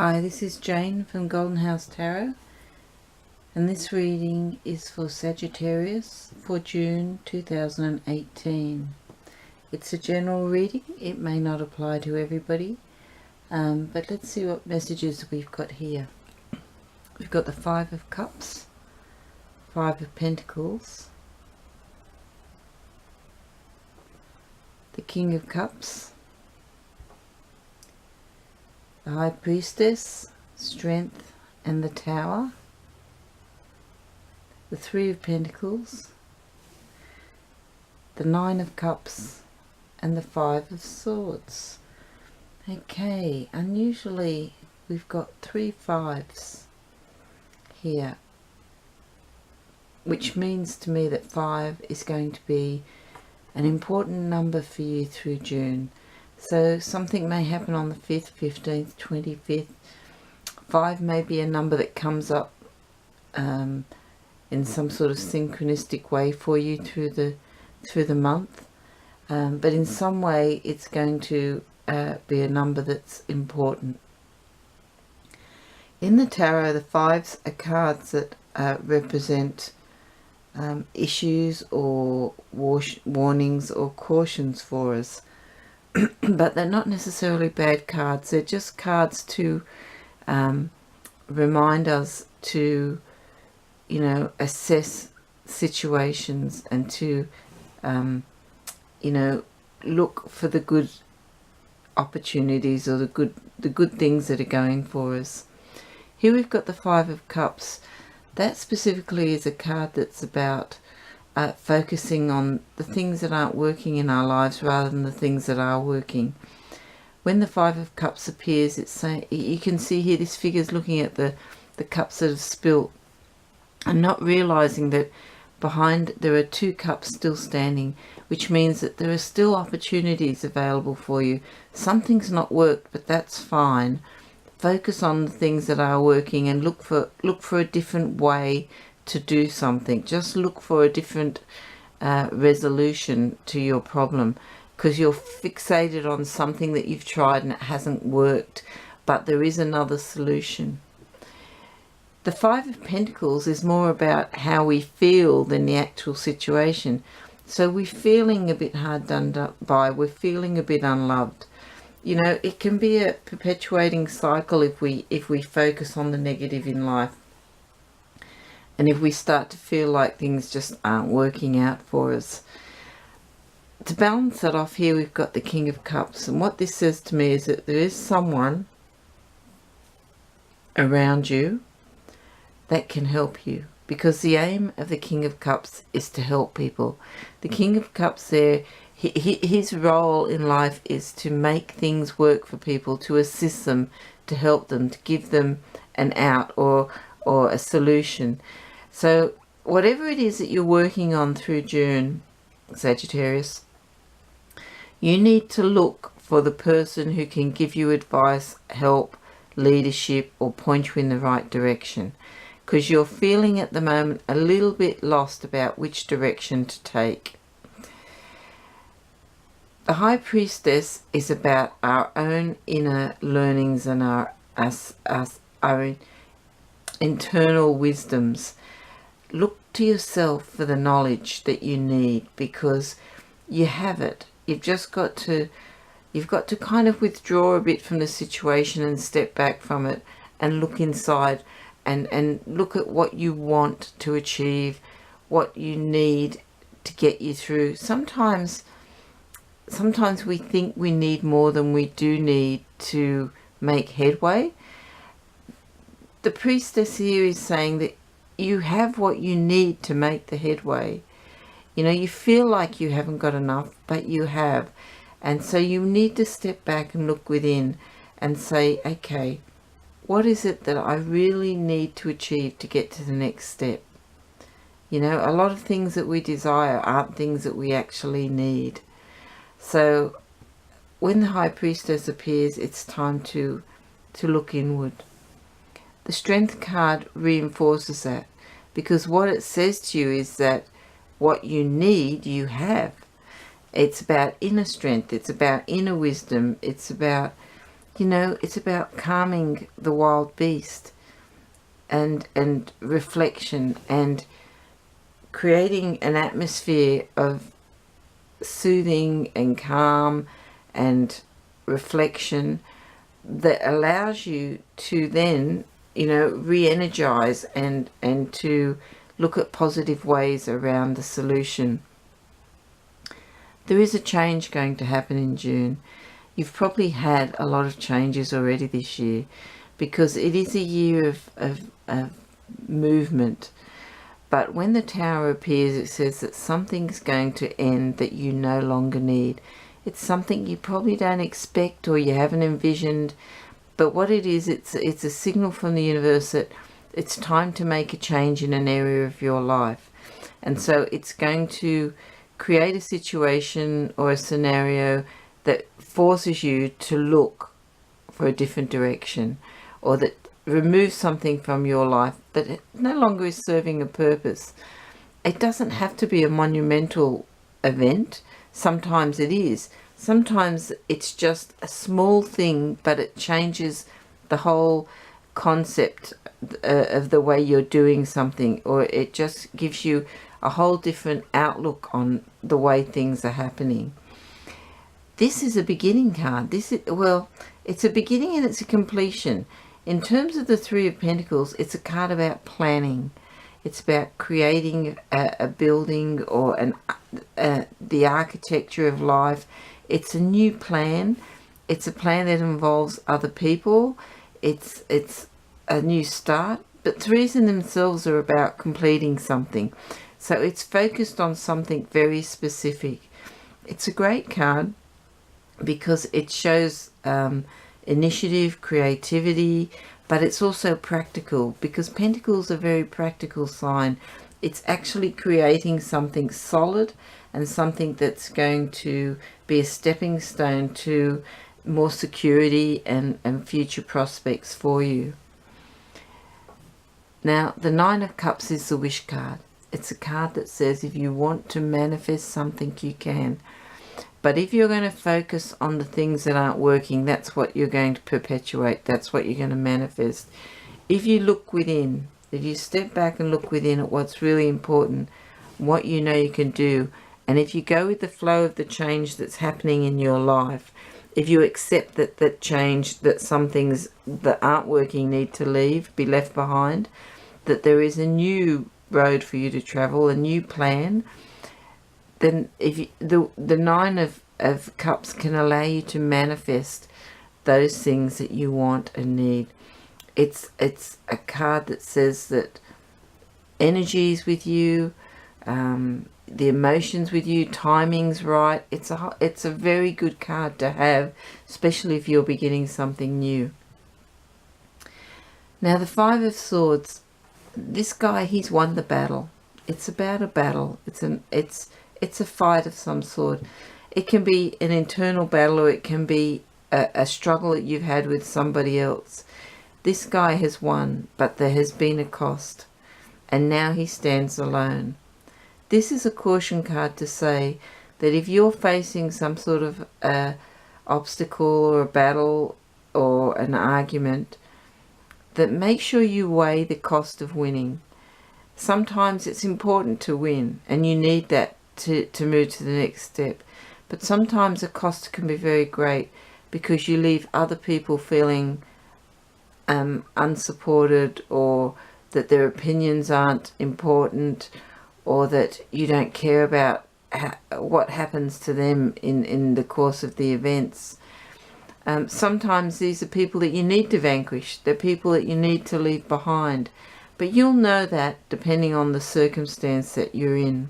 Hi, this is Jane from Golden House Tarot, and this reading is for Sagittarius for June 2018. It's a general reading. It may not apply to everybody, but let's see what messages we've got here. We've got the Five of Cups, Five of Pentacles, the King of Cups, the High Priestess, Strength and the Tower, the Three of Pentacles, the Nine of Cups and the Five of Swords. Okay, unusually we've got three fives here, which means to me that 5 is going to be an important number for you through June. So something may happen on the 5th, 15th, 25th. 5 may be a number that comes up in some sort of synchronistic way for you through the month. But in some way it's going to be a number that's important. In the tarot, the fives are cards that represent issues or warnings or cautions for us. But they're not necessarily bad cards. They're just cards to remind us to, assess situations and to, look for the good opportunities or the good things that are going for us. Here we've got the Five of Cups. That specifically is a card that's about focusing on the things that aren't working in our lives rather than the things that are working. When the Five of Cups appears, it's saying, you can see here this figure's looking at the cups that have spilt and not realizing that behind there are 2 cups still standing, which means that there are still opportunities available for you. Something's not worked, but that's fine. Focus on the things that are working and look for a different way to do something. Just look for a different resolution to your problem, because you're fixated on something that you've tried and it hasn't worked, but there is another solution. The Five of Pentacles is more about how we feel than the actual situation. So we're feeling a bit hard done by, we're feeling a bit unloved. It can be a perpetuating cycle if we focus on the negative in life. And if we start to feel like things just aren't working out for us. To balance that off, here we've got the King of Cups. And what this says to me is that there is someone around you that can help you. Because the aim of the King of Cups is to help people. The King of Cups there, his role in life is to make things work for people, to assist them, to help them, to give them an out or a solution. So whatever it is that you're working on through June, Sagittarius, you need to look for the person who can give you advice, help, leadership, or point you in the right direction. Because you're feeling at the moment a little bit lost about which direction to take. The High Priestess is about our own inner learnings and our internal wisdoms. Look to yourself for the knowledge that you need, because you have it. You've got to kind of withdraw a bit from the situation and step back from it and look inside and look at what you want to achieve, what you need to get you through. Sometimes we think we need more than we do need to make headway. The Priestess here is saying that you have what you need to make the headway. You feel like you haven't got enough, but you have. And so you need to step back and look within and say, okay, what is it that I really need to achieve to get to the next step? A lot of things that we desire aren't things that we actually need. So when the High Priestess appears, it's time to look inward. The Strength card reinforces that, because what it says to you is that what you need, you have. It's about inner strength. It's about inner wisdom. It's about You know, it's about calming the wild beast and reflection and creating an atmosphere of soothing and calm and reflection that allows you to then, you know, re-energize and to look at positive ways around the solution. There is a change going to happen in June. You've probably had a lot of changes already this year, because it is a year of movement. But when the Tower appears, it says that something's going to end that you no longer need. It's something you probably don't expect or you haven't envisioned. But what it is, it's a signal from the universe that it's time to make a change in an area of your life. And so it's going to create a situation or a scenario that forces you to look for a different direction, or that removes something from your life that no longer is serving a purpose. It doesn't have to be a monumental event. Sometimes it is. Sometimes it's just a small thing, but it changes the whole concept of the way you're doing something, or it just gives you a whole different outlook on the way things are happening. This is a beginning card. This is, well, it's a beginning and it's a completion. In terms of the Three of Pentacles, it's a card about planning. It's about creating a building or the architecture of life. It's a new plan. It's a plan that involves other people. It's a new start. But threes in themselves are about completing something. So it's focused on something very specific. It's a great card because it shows initiative, creativity, but it's also practical, because Pentacles are a very practical sign. It's actually creating something solid and something that's going to be a stepping stone to more security and future prospects for you. Now, the Nine of Cups is the wish card. It's a card that says if you want to manifest something, you can. But if you're going to focus on the things that aren't working, that's what you're going to perpetuate. That's what you're going to manifest. If you look within, if you step back and look within at what's really important, what you know you can do, and if you go with the flow of the change that's happening in your life, if you accept that change, that some things that aren't working need to leave, be left behind, that there is a new road for you to travel, a new plan, then if you, the Nine of Cups can allow you to manifest those things that you want and need. It's a card that says that energy is with you, the emotions with you, timing's right. It's a very good card to have, especially if you're beginning something new. Now the Five of Swords, this guy, he's won the battle. It's about a battle. It's a fight of some sort. It can be an internal battle, or it can be a struggle that you've had with somebody else. This guy has won, but there has been a cost, and now he stands alone. This is a caution card to say that if you're facing some sort of obstacle or a battle or an argument, that make sure you weigh the cost of winning. Sometimes it's important to win, and you need that to move to the next step. But sometimes the cost can be very great, because you leave other people feeling unsupported, or that their opinions aren't important, or that you don't care about what happens to them in the course of the events. Sometimes these are people that you need to vanquish. They're people that you need to leave behind. But you'll know that depending on the circumstance that you're in.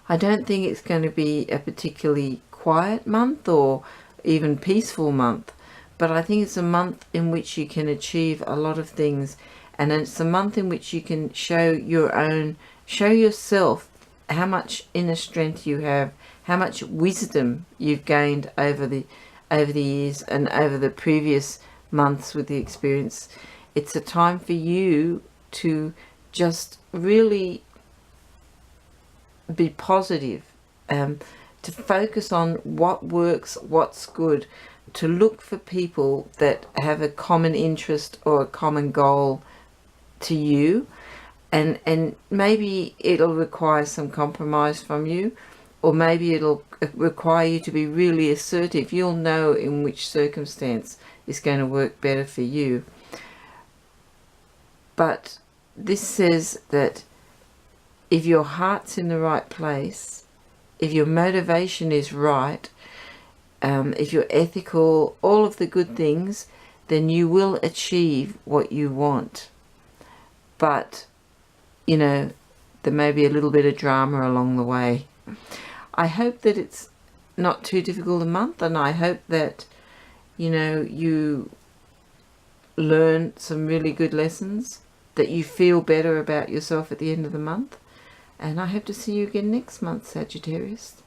I don't think it's going to be a particularly quiet month or even peaceful month, but I think it's a month in which you can achieve a lot of things, and it's a month in which you can show yourself how much inner strength you have, how much wisdom you've gained over the years and over the previous months with the experience. It's a time for you to just really be positive, to focus on what works, what's good, to look for people that have a common interest or a common goal to you, and maybe it'll require some compromise from you, or maybe it'll require you to be really assertive. You'll know in which circumstance is going to work better for you. But this says that if your heart's in the right place, if your motivation is right, if you're ethical, all of the good things, then you will achieve what you want. But, you know, there may be a little bit of drama along the way. I hope that it's not too difficult a month, and I hope that, you know, you learn some really good lessons, that you feel better about yourself at the end of the month. And I hope to see you again next month, Sagittarius.